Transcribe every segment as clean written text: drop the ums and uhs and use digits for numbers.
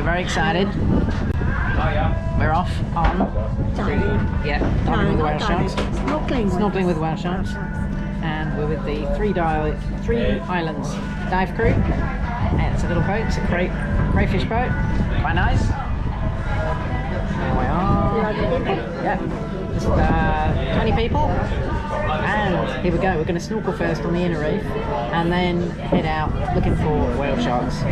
very excited. We're off on diving with the whale sharks. Snorkeling with whale sharks. And we're with the Three Islands dive crew. And it's a little boat, it's a crayfish boat. Quite nice. Here we are. Yeah. Just 20 people. And here we go, we're going to snorkel first on the inner reef and then head out looking for whale sharks.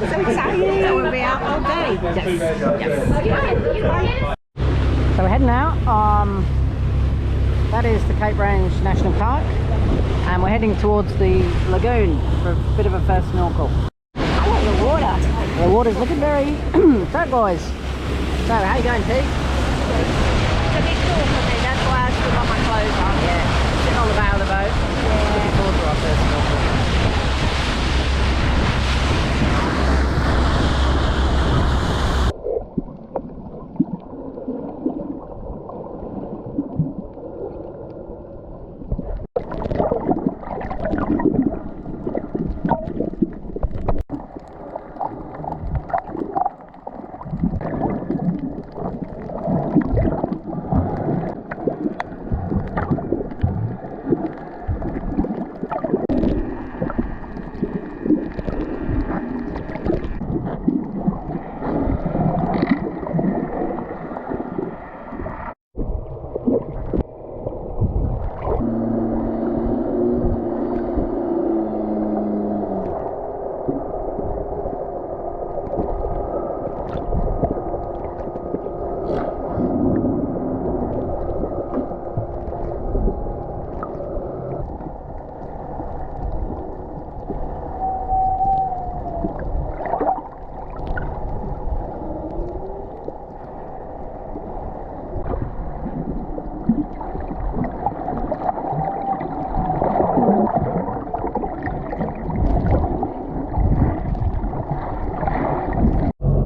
So exciting! So we'll be out all day. Yes. So we're heading out. That is the Cape Range National Park, and we're heading towards the lagoon for a bit of a first snorkel. I like the water. The water's looking very turquoise. So how you going, T? It's a bit cool for me, that's why I still got my clothes on. Yeah, sitting on the bow of the boat. Yeah. Looking forward to our first snorkel.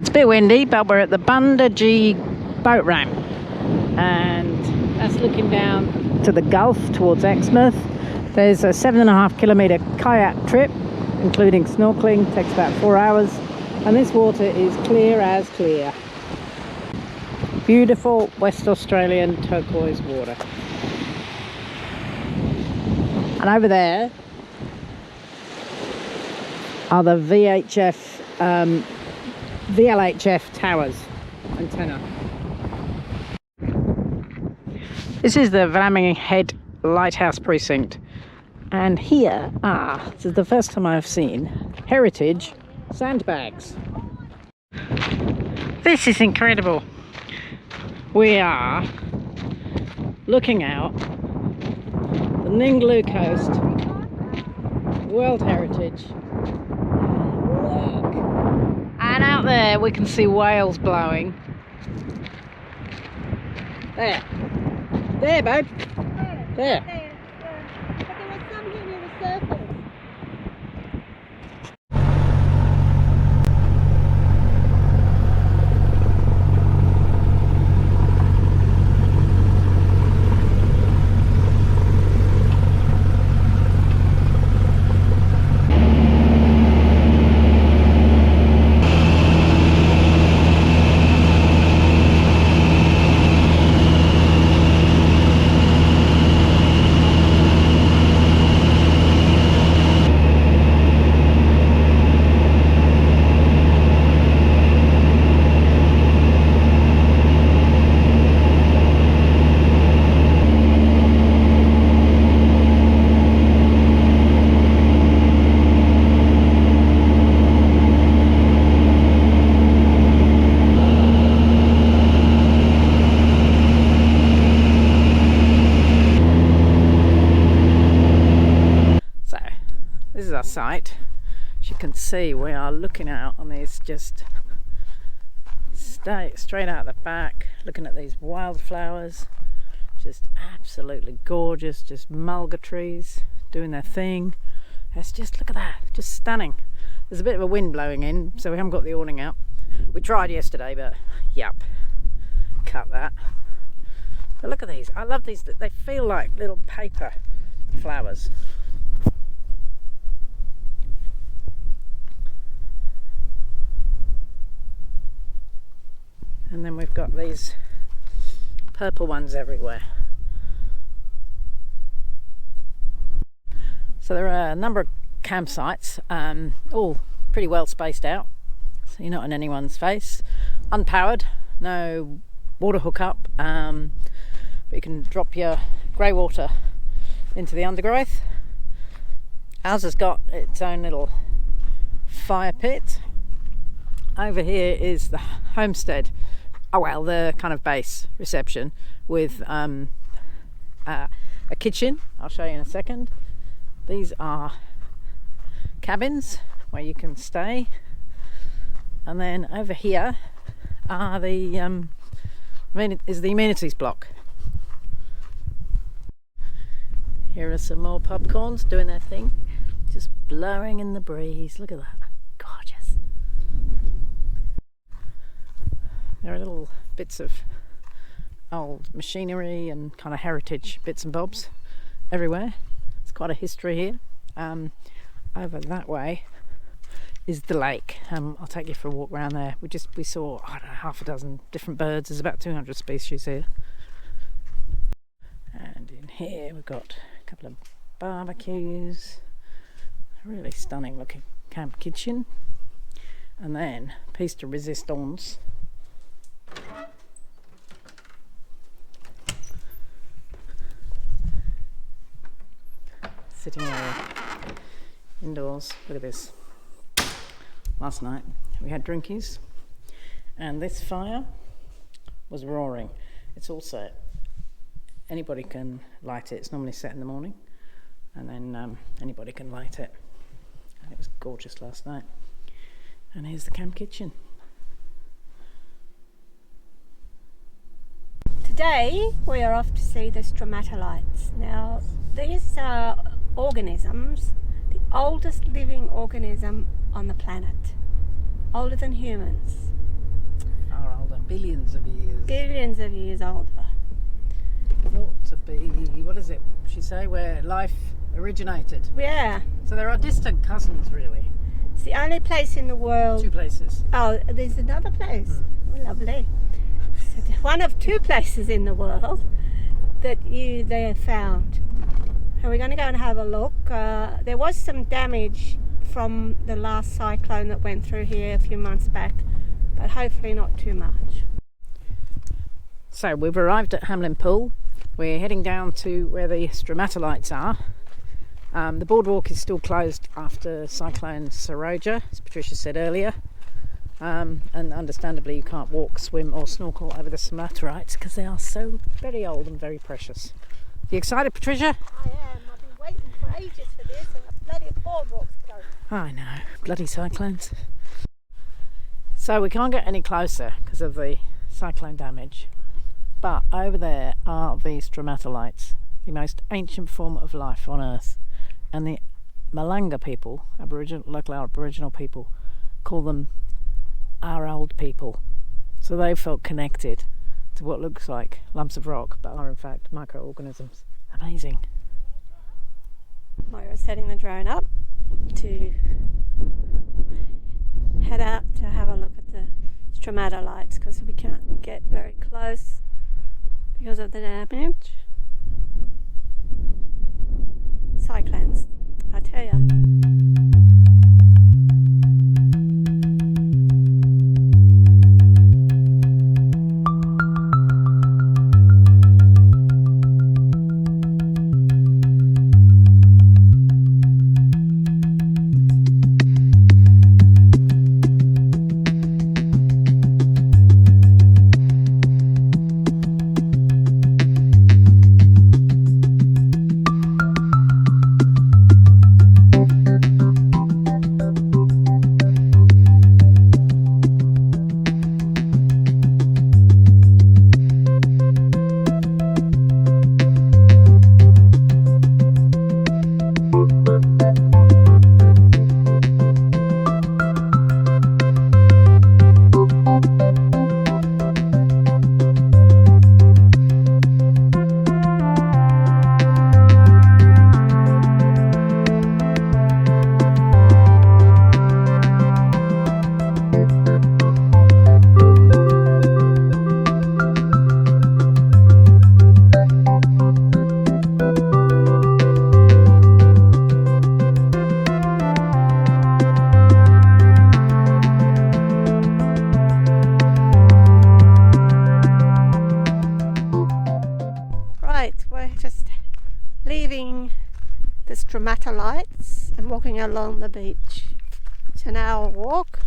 It's a bit windy, but we're at the Bundaji boat ramp, and that's looking down to the Gulf towards Exmouth. There's a 7.5 kilometre kayak trip, including snorkeling. Takes about 4 hours, and this water is clear as clear. Beautiful West Australian turquoise water. And over there are the VLHF towers antenna. This is the Vlaming Head Lighthouse Precinct, and here are, this is the first time I've seen heritage sandbags. This is incredible. We are looking out the Ningaloo coast, World Heritage. Look. And out there we can see whales blowing. There. There, babe. There. But there was some here near the surface. Site. As you can see, we are looking out on these, just straight out the back, looking at these wildflowers, just absolutely gorgeous, just mulga trees doing their thing. It's just, look at that, just stunning. There's a bit of a wind blowing in, so we haven't got the awning out. We tried yesterday, but yep, cut that. But look at these, I love these, they feel like little paper flowers. And then we've got these purple ones everywhere. So there are a number of campsites, all pretty well spaced out, so you're not in anyone's face. Unpowered, no water hookup, but you can drop your grey water into the undergrowth. Ours has got its own little fire pit. Over here is the homestead, the kind of base reception with a kitchen. I'll show you in a second. These are cabins where you can stay, and then over here are the amenities block. Here are some more popcorns doing their thing, just blowing in the breeze. Look at that, gorgeous. There are little bits of old machinery and kind of heritage bits and bobs everywhere. It's quite a history here. Over that way is the lake. I'll take you for a walk around there. We saw, I don't know, half a dozen different birds. There's about 200 species here. And in here we've got a couple of barbecues, a really stunning looking camp kitchen, and then piece de resistance. Sitting area indoors. Look at this. Last night we had drinkies, and this fire was roaring. It's all set. Anybody can light it. It's normally set in the morning, and then anybody can light it. And it was gorgeous last night. And here's the camp kitchen. Today we are off to see the stromatolites. Now these are organisms, the oldest living organism on the planet, older than humans. Far older, billions of years. Billions of years older. Thought to be, what is it she say, where life originated. Yeah. So there are distant cousins, really. It's the only place in the world. Two places. Oh, there's another place. Oh, lovely. So one of two places in the world that they have found. So we're going to go and have a look. There was some damage from the last cyclone that went through here a few months back, but hopefully not too much. So we've arrived at Hamlin Pool. We're heading down to where the stromatolites are. The boardwalk is still closed after Cyclone Saroja, as Patricia said earlier. And understandably you can't walk, swim or snorkel over the stromatolites because they are so very old and very precious. You excited, Patricia? I am. I've been waiting for ages for this, and the bloody boardwalk's closed. I know, bloody cyclones. So we can't get any closer because of the cyclone damage. But over there are the stromatolites, the most ancient form of life on Earth. And the Malanga people, local Aboriginal people, call them our old people. So they felt connected to what looks like lumps of rock, but are in fact microorganisms. Amazing. Moira's setting the drone up to head out to have a look at the stromatolites because we can't get very close because of the damage. Cyclones, I tell ya. stromatolites and walking along the beach. It's an hour walk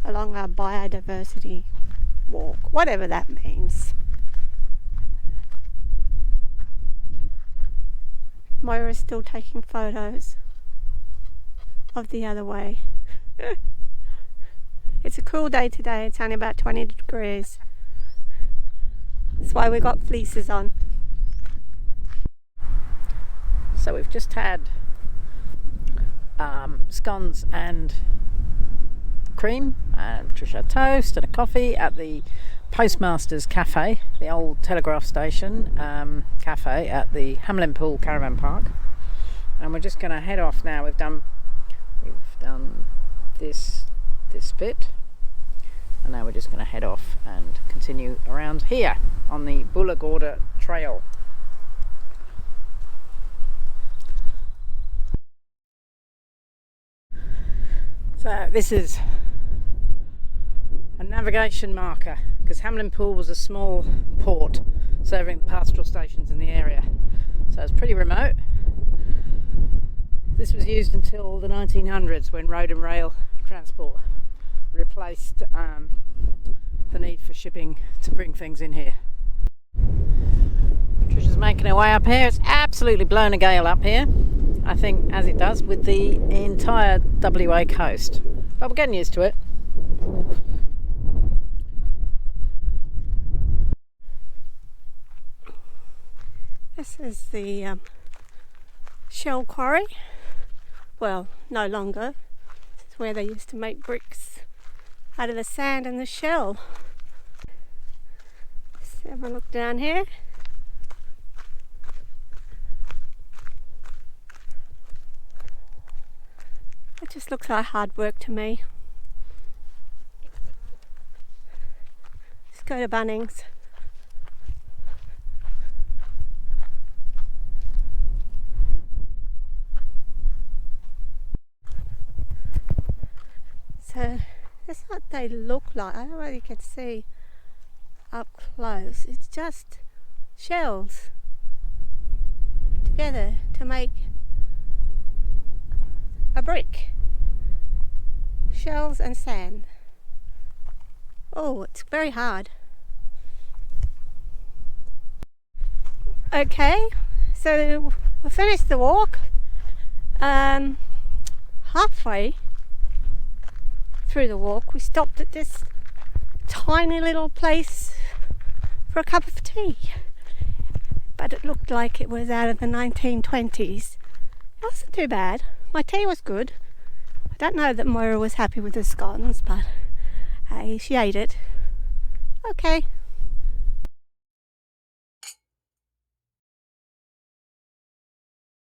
along our biodiversity walk, whatever that means. Moira's still taking photos of the other way. It's a cool day today. It's only about 20 degrees. That's why we got fleeces on. So we've just had scones and cream and Patricia toast and a coffee at the Postmasters Cafe, the old telegraph station cafe at the Hamlin Pool Caravan Park, and we're just going to head off now. We've done this bit, and now we're just going to head off and continue around here on the Bullagorda Trail. So this is a navigation marker because Hamlin Pool was a small port serving the pastoral stations in the area, so it's pretty remote. This was used until the 1900s when road and rail transport replaced the need for shipping to bring things in here. Trisha's making her way up here. It's absolutely blown a gale up here, I think, as it does with the entire WA coast, but we're getting used to it. This is the shell quarry. Well, no longer. It's where they used to make bricks out of the sand and the shell. Let's have a look down here. It just looks like hard work to me. Let's go to Bunnings. So that's what they look like. I don't know whether you can see up close. It's just shells together to make a brick. Shells and sand. Oh, it's very hard. Okay, so we finished the walk. Halfway through the walk, we stopped at this tiny little place for a cup of tea, but it looked like it was out of the 1920s. It wasn't too bad. My tea was good. I don't know that Moira was happy with the scones, but hey, she ate it. Okay.